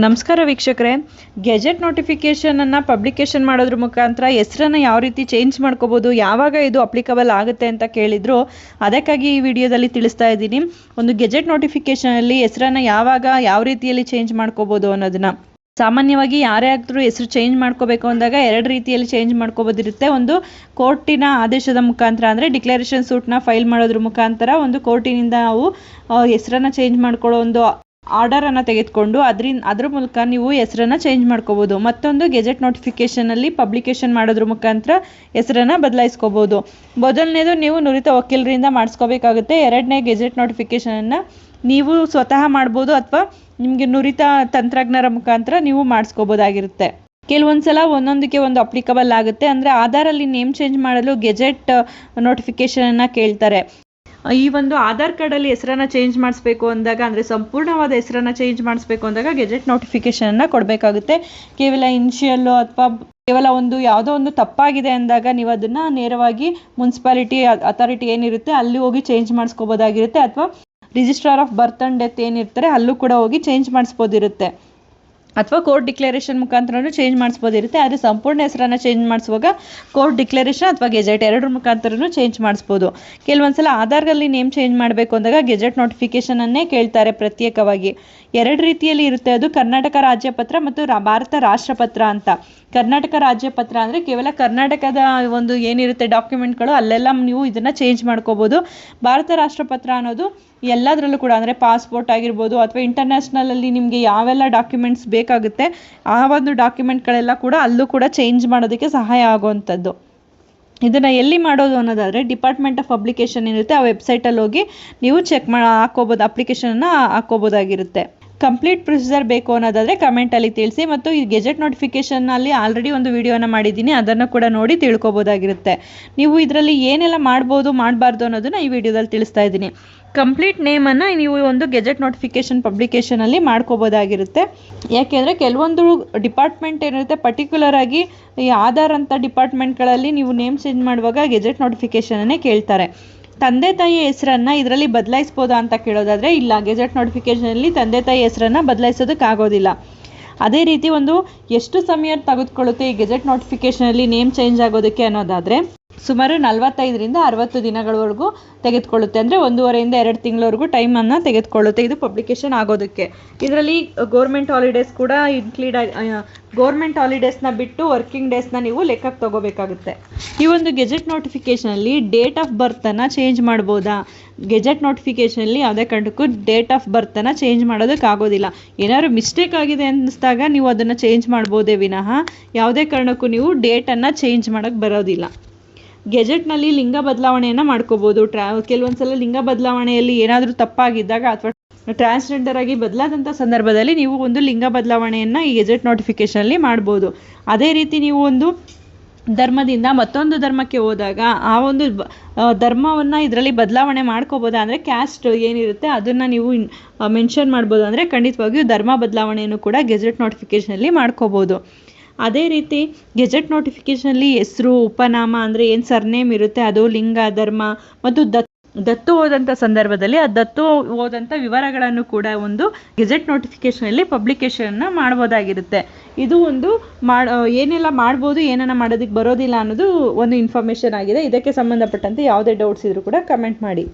ನಮಸ್ಕಾರ ವೀಕ್ಷಕರೇ, gazette ನೋಟಿಫಿಕೇಷನನ್ನು publication ಮಾಡೋದ್ರ ಮುಖಾಂತರ ಹೆಸರನ್ನು ಯಾವ ರೀತಿ ಚೇಂಜ್ ಮಾಡ್ಕೋಬೋದು, ಯಾವಾಗ ಇದು ಅಪ್ಲಿಕಬಲ್ ಆಗುತ್ತೆ ಅಂತ ಕೇಳಿದ್ರು. ಅದಕ್ಕಾಗಿ ಈ ವಿಡಿಯೋದಲ್ಲಿ ತಿಳಿಸ್ತಾ ಇದ್ದೀನಿ. ಒಂದು ಗೆಜೆಟ್ ನೋಟಿಫಿಕೇಷನಲ್ಲಿ ಹೆಸರನ್ನು ಯಾವಾಗ ಯಾವ ರೀತಿಯಲ್ಲಿ ಚೇಂಜ್ ಮಾಡ್ಕೋಬೋದು ಅನ್ನೋದನ್ನ. ಸಾಮಾನ್ಯವಾಗಿ ಯಾರೇ ಆದರೂ ಹೆಸರು ಚೇಂಜ್ ಮಾಡ್ಕೋಬೇಕು ಅಂದಾಗ ಎರಡು ರೀತಿಯಲ್ಲಿ ಚೇಂಜ್ ಮಾಡ್ಕೋಬೋದಿರುತ್ತೆ. ಒಂದು ಕೋರ್ಟಿನ ಆದೇಶದ ಮುಖಾಂತರ, ಅಂದರೆ ಡಿಕ್ಲರೇಷನ್ ಸೂಟ್ನ ಫೈಲ್ ಮಾಡೋದ್ರ ಮುಖಾಂತರ ಒಂದು ಕೋರ್ಟಿನಿಂದ ನಾವು ಹೆಸರನ್ನು ಚೇಂಜ್ ಮಾಡ್ಕೊಳ್ಳೋ ಒಂದು ಆರ್ಡರನ್ನು ತೆಗೆದುಕೊಂಡು ಅದ್ರ ಮೂಲಕ ನೀವು ಹೆಸರನ್ನು ಚೇಂಜ್ ಮಾಡ್ಕೋಬೋದು. ಮತ್ತೊಂದು ಗೆಜೆಟ್ ನೋಟಿಫಿಕೇಷನಲ್ಲಿ ಪಬ್ಲಿಕೇಶನ್ ಮಾಡೋದ್ರ ಮುಖಾಂತರ ಹೆಸರನ್ನು ಬದಲಾಯಿಸ್ಕೋಬೋದು. ಮೊದಲನೇದು ನೀವು ನುರಿತ ವಕೀಲರಿಂದ ಮಾಡಿಸ್ಕೋಬೇಕಾಗುತ್ತೆ. ಎರಡನೇ ಗೆಜೆಟ್ ನೋಟಿಫಿಕೇಷನನ್ನು ನೀವು ಸ್ವತಃ ಮಾಡ್ಬೋದು ಅಥವಾ ನಿಮಗೆ ನುರಿತ ತಂತ್ರಜ್ಞರ ಮುಖಾಂತರ ನೀವು ಮಾಡಿಸ್ಕೋಬೋದಾಗಿರುತ್ತೆ. ಕೆಲವೊಂದ್ಸಲ ಒಂದೊಂದಕ್ಕೆ ಒಂದು ಅಪ್ಲಿಕಬಲ್ ಆಗುತ್ತೆ. ಅಂದರೆ ಆಧಾರಲ್ಲಿ ನೇಮ್ ಚೇಂಜ್ ಮಾಡಲು ಗೆಜೆಟ್ ನೋಟಿಫಿಕೇಷನನ್ನು ಕೇಳ್ತಾರೆ. ಈ ಒಂದು ಆಧಾರ್ ಕಾರ್ಡಲ್ಲಿ ಹೆಸರನ್ನು ಚೇಂಜ್ ಮಾಡಿಸ್ಬೇಕು ಅಂದಾಗ, ಅಂದರೆ ಸಂಪೂರ್ಣವಾದ ಹೆಸರನ್ನು ಚೇಂಜ್ ಮಾಡಿಸ್ಬೇಕು ಅಂದಾಗ ಗೆಜೆಟ್ ನೋಟಿಫಿಕೇಷನನ್ನು ಕೊಡಬೇಕಾಗುತ್ತೆ. ಕೇವಲ ಇನಿಷಿಯಲ್ಲು ಅಥವಾ ಕೇವಲ ಒಂದು ಯಾವುದೋ ಒಂದು ತಪ್ಪಾಗಿದೆ ಅಂದಾಗ ನೀವು ಅದನ್ನು ನೇರವಾಗಿ ಮುನ್ಸಿಪಾಲಿಟಿ ಅಥಾರಿಟಿ ಏನಿರುತ್ತೆ ಅಲ್ಲಿ ಹೋಗಿ ಚೇಂಜ್ ಮಾಡಿಸ್ಕೋಬೋದಾಗಿರುತ್ತೆ. ಅಥವಾ registrar of birth and death ಏನಿರ್ತಾರೆ ಅಲ್ಲೂ ಕೂಡ ಹೋಗಿ ಚೇಂಜ್ ಮಾಡಿಸ್ಬೋದಿರುತ್ತೆ. ಅಥವಾ ಕೋರ್ಟ್ ಡಿಕ್ಲರೇಷನ್ ಮುಖಾಂತರನೂ ಚೇಂಜ್ ಮಾಡಿಸ್ಬೋದಿರುತ್ತೆ. ಆದರೆ ಸಂಪೂರ್ಣ ಹೆಸರನ್ನು ಚೇಂಜ್ ಮಾಡಿಸುವಾಗ ಕೋರ್ಟ್ ಡಿಕ್ಲರೇಷನ್ ಅಥವಾ ಗೆಜೆಟ್ ಎರಡರ ಮುಖಾಂತರನೂ ಚೇಂಜ್ ಮಾಡಿಸ್ಬೋದು. ಕೆಲವೊಂದ್ಸಲ ಆಧಾರ್ನಲ್ಲಿ ನೇಮ್ ಚೇಂಜ್ ಮಾಡಬೇಕು ಅಂದಾಗ ಗೆಜೆಟ್ ನೋಟಿಫಿಕೇಷನನ್ನೇ ಕೇಳ್ತಾರೆ ಪ್ರತ್ಯೇಕವಾಗಿ. ಎರಡು ರೀತಿಯಲ್ಲಿ ಇರುತ್ತೆ ಅದು, ಕರ್ನಾಟಕ ರಾಜ್ಯಪತ್ರ ಮತ್ತು ಭಾರತ ರಾಷ್ಟ್ರಪತ್ರ ಅಂತ. ಕರ್ನಾಟಕ ರಾಜ್ಯಪತ್ರ ಅಂದರೆ ಕೇವಲ ಕರ್ನಾಟಕದ ಒಂದು ಏನಿರುತ್ತೆ ಡಾಕ್ಯುಮೆಂಟ್ಗಳು ಅಲ್ಲೆಲ್ಲ ನೀವು ಇದನ್ನು ಚೇಂಜ್ ಮಾಡ್ಕೋಬೋದು. ಭಾರತ ರಾಷ್ಟ್ರಪತ್ರ ಅನ್ನೋದು ಎಲ್ಲದರಲ್ಲೂ ಕೂಡ, ಅಂದರೆ ಪಾಸ್ಪೋರ್ಟ್ ಆಗಿರ್ಬೋದು ಅಥವಾ ಇಂಟರ್ನ್ಯಾಷನಲಲ್ಲಿ ನಿಮಗೆ ಯಾವೆಲ್ಲ ಡಾಕ್ಯುಮೆಂಟ್ಸ್ ಬೇಕಾಗುತ್ತೆ ಆ ಒಂದು ಡಾಕ್ಯುಮೆಂಟ್ಗಳೆಲ್ಲ ಕೂಡ ಅಲ್ಲೂ ಕೂಡ ಚೇಂಜ್ ಮಾಡೋದಕ್ಕೆ ಸಹಾಯ ಆಗುವಂಥದ್ದು. ಇದನ್ನು ಎಲ್ಲಿ ಮಾಡೋದು ಅನ್ನೋದಾದರೆ ಡಿಪಾರ್ಟ್ಮೆಂಟ್ ಆಫ್ ಪಬ್ಲಿಕೇಶನ್ ಏನಿರುತ್ತೆ ಆ ವೆಬ್ಸೈಟಲ್ಲಿ ಹೋಗಿ ನೀವು ಚೆಕ್ ಹಾಕೋಬೋದು, ಅಪ್ಲಿಕೇಶನನ್ನು ಹಾಕೋಬೋದಾಗಿರುತ್ತೆ. ಕಂಪ್ಲೀಟ್ ಪ್ರೊಸೀಜರ್ ಬೇಕು ಅನ್ನೋದಾದರೆ ಕಮೆಂಟಲ್ಲಿ ತಿಳಿಸಿ. ಮತ್ತು ಈ ಗೆಜೆಟ್ ನೋಟಿಫಿಕೇಷನ್ನಲ್ಲಿ ಆಲ್ರೆಡಿ ಒಂದು ವಿಡಿಯೋನ ಮಾಡಿದ್ದೀನಿ, ಅದನ್ನು ಕೂಡ ನೋಡಿ ತಿಳ್ಕೊಬೋದಾಗಿರುತ್ತೆ. ನೀವು ಇದರಲ್ಲಿ ಏನೆಲ್ಲ ಮಾಡ್ಬೋದು ಮಾಡಬಾರ್ದು ಅನ್ನೋದನ್ನ ಈ ವಿಡಿಯೋದಲ್ಲಿ ತಿಳಿಸ್ತಾ ಇದ್ದೀನಿ. ಕಂಪ್ಲೀಟ್ ನೇಮನ್ನು ನೀವು ಒಂದು ಗೆಜೆಟ್ ನೋಟಿಫಿಕೇಷನ್ ಪಬ್ಲಿಕೇಶನಲ್ಲಿ ಮಾಡ್ಕೋಬೋದಾಗಿರುತ್ತೆ. ಯಾಕೆಂದರೆ ಕೆಲವೊಂದು ಡಿಪಾರ್ಟ್ಮೆಂಟ್ ಏನಿರುತ್ತೆ ಪರ್ಟಿಕ್ಯುಲರ್ ಆಗಿ ಈ ಆಧಾರ್ ಅಂತ ಡಿಪಾರ್ಟ್ಮೆಂಟ್ಗಳಲ್ಲಿ ನೀವು ನೇಮ್ ಚೇಂಜ್ ಮಾಡುವಾಗ ಗೆಜೆಟ್ ನೋಟಿಫಿಕೇಷನನ್ನೇ ಕೇಳ್ತಾರೆ. ತಂದೆ ತಾಯಿ ಹೆಸರನ್ನು ಇದರಲ್ಲಿ ಬದಲಾಯಿಸ್ಬೋದಾ ಅಂತ ಕೇಳೋದಾದರೆ ಇಲ್ಲ, ಗೆಜೆಟ್ ನೋಟಿಫಿಕೇಷನಲ್ಲಿ ತಂದೆ ತಾಯಿ ಹೆಸರನ್ನು ಬದಲಾಯಿಸೋದಕ್ಕಾಗೋದಿಲ್ಲ. ಅದೇ ರೀತಿ ಒಂದು ಎಷ್ಟು ಸಮಯ ತೆಗೆದುಕೊಳ್ಳುತ್ತೆ ಈ ಗೆಜೆಟ್ ನೋಟಿಫಿಕೇಷನಲ್ಲಿ ನೇಮ್ ಚೇಂಜ್ ಆಗೋದಕ್ಕೆ ಅನ್ನೋದಾದರೆ ಸುಮಾರು 45ರಿಂದ 60 ದಿನಗಳವರೆಗೂ ತೆಗೆದುಕೊಳ್ಳುತ್ತೆ. ಅಂದರೆ 1.5ರಿಂದ 2 ತಿಂಗಳವರೆಗೂ ಟೈಮನ್ನು ತೆಗೆದುಕೊಳ್ಳುತ್ತೆ ಇದು ಪಬ್ಲಿಕೇಶನ್ ಆಗೋದಕ್ಕೆ. ಇದರಲ್ಲಿ ಗೌರ್ಮೆಂಟ್ ಹಾಲಿಡೇಸ್ ಕೂಡ ಗೌರ್ಮೆಂಟ್ ಹಾಲಿಡೇಸ್ನ ಬಿಟ್ಟು ವರ್ಕಿಂಗ್ ಡೇಸ್ನ ನೀವು ಲೆಕ್ಕಕ್ಕೆ ತಗೋಬೇಕಾಗುತ್ತೆ. ಈ ಒಂದು ಗೆಜೆಟ್ ನೋಟಿಫಿಕೇಷನಲ್ಲಿ ಡೇಟ್ ಆಫ್ ಬರ್ತನ್ನು ಚೇಂಜ್ ಮಾಡ್ಬೋದಾ? ಗೆಜೆಟ್ ನೋಟಿಫಿಕೇಷನಲ್ಲಿ ಯಾವುದೇ ಕಾರಣಕ್ಕೂ ಡೇಟ್ ಆಫ್ ಬರ್ತನ್ನು ಚೇಂಜ್ ಮಾಡೋದಕ್ಕಾಗೋದಿಲ್ಲ. ಏನಾದ್ರು ಮಿಸ್ಟೇಕ್ ಆಗಿದೆ ಅನ್ನಿಸ್ದಾಗ ನೀವು ಅದನ್ನು ಚೇಂಜ್ ಮಾಡ್ಬೋದೇ ವಿನಃ ಯಾವುದೇ ಕಾರಣಕ್ಕೂ ನೀವು ಡೇಟನ್ನು ಚೇಂಜ್ ಮಾಡೋಕ್ಕೆ ಬರೋದಿಲ್ಲ. ಗೆಜೆಟ್ನಲ್ಲಿ ಲಿಂಗ ಬದಲಾವಣೆಯನ್ನು ಮಾಡ್ಕೋಬೋದು. ಕೆಲವೊಂದ್ಸಲ ಲಿಂಗ ಬದಲಾವಣೆಯಲ್ಲಿ ಏನಾದರೂ ತಪ್ಪಾಗಿದ್ದಾಗ ಅಥವಾ ಟ್ರಾನ್ಸ್ಜೆಂಡರ್ ಆಗಿ ಬದಲಾದಂಥ ಸಂದರ್ಭದಲ್ಲಿ ನೀವು ಒಂದು ಲಿಂಗ ಬದಲಾವಣೆಯನ್ನು ಈ ಗೆಜೆಟ್ ನೋಟಿಫಿಕೇಷನಲ್ಲಿ ಮಾಡ್ಬೋದು. ಅದೇ ರೀತಿ ನೀವು ಒಂದು ಧರ್ಮದಿಂದ ಮತ್ತೊಂದು ಧರ್ಮಕ್ಕೆ ಹೋದಾಗ ಆ ಒಂದು ಧರ್ಮವನ್ನು ಇದರಲ್ಲಿ ಬದಲಾವಣೆ ಮಾಡ್ಕೋಬೋದಾ ಅಂದರೆ ಕ್ಯಾಸ್ಟ್ ಏನಿರುತ್ತೆ ಅದನ್ನು ನೀವು ಮೆನ್ಷನ್ ಮಾಡ್ಬೋದು. ಅಂದರೆ ಖಂಡಿತವಾಗಿಯೂ ಧರ್ಮ ಬದಲಾವಣೆಯನ್ನು ಕೂಡ ಗೆಜೆಟ್ ನೋಟಿಫಿಕೇಷನಲ್ಲಿ ಮಾಡ್ಕೋಬೋದು. ಅದೇ ರೀತಿ ಗೆಜೆಟ್ ನೋಟಿಫಿಕೇಷನಲ್ಲಿ ಹೆಸರು, ಉಪನಾಮ ಅಂದರೆ ಏನು ಸರ್ನೇಮ್ ಇರುತ್ತೆ ಅದು, ಲಿಂಗ, ಧರ್ಮ ಮತ್ತು ದತ್ತು ಹೋದಂಥ ಸಂದರ್ಭದಲ್ಲಿ ಆ ದತ್ತು ಹೋದಂಥ ವಿವರಗಳನ್ನು ಕೂಡ ಒಂದು ಗೆಜೆಟ್ ನೋಟಿಫಿಕೇಷನಲ್ಲಿ ಪಬ್ಲಿಕೇಶನ್ನ ಮಾಡ್ಬೋದಾಗಿರುತ್ತೆ. ಇದು ಒಂದು ಏನೆಲ್ಲ ಮಾಡ್ಬೋದು, ಏನನ್ನ ಮಾಡೋದಕ್ಕೆ ಬರೋದಿಲ್ಲ ಅನ್ನೋದು ಒಂದು ಇನ್ಫಾರ್ಮೇಷನ್ ಆಗಿದೆ. ಇದಕ್ಕೆ ಸಂಬಂಧಪಟ್ಟಂತೆ ಯಾವುದೇ ಡೌಟ್ಸ್ ಇದ್ರೂ ಕೂಡ ಕಮೆಂಟ್ ಮಾಡಿ.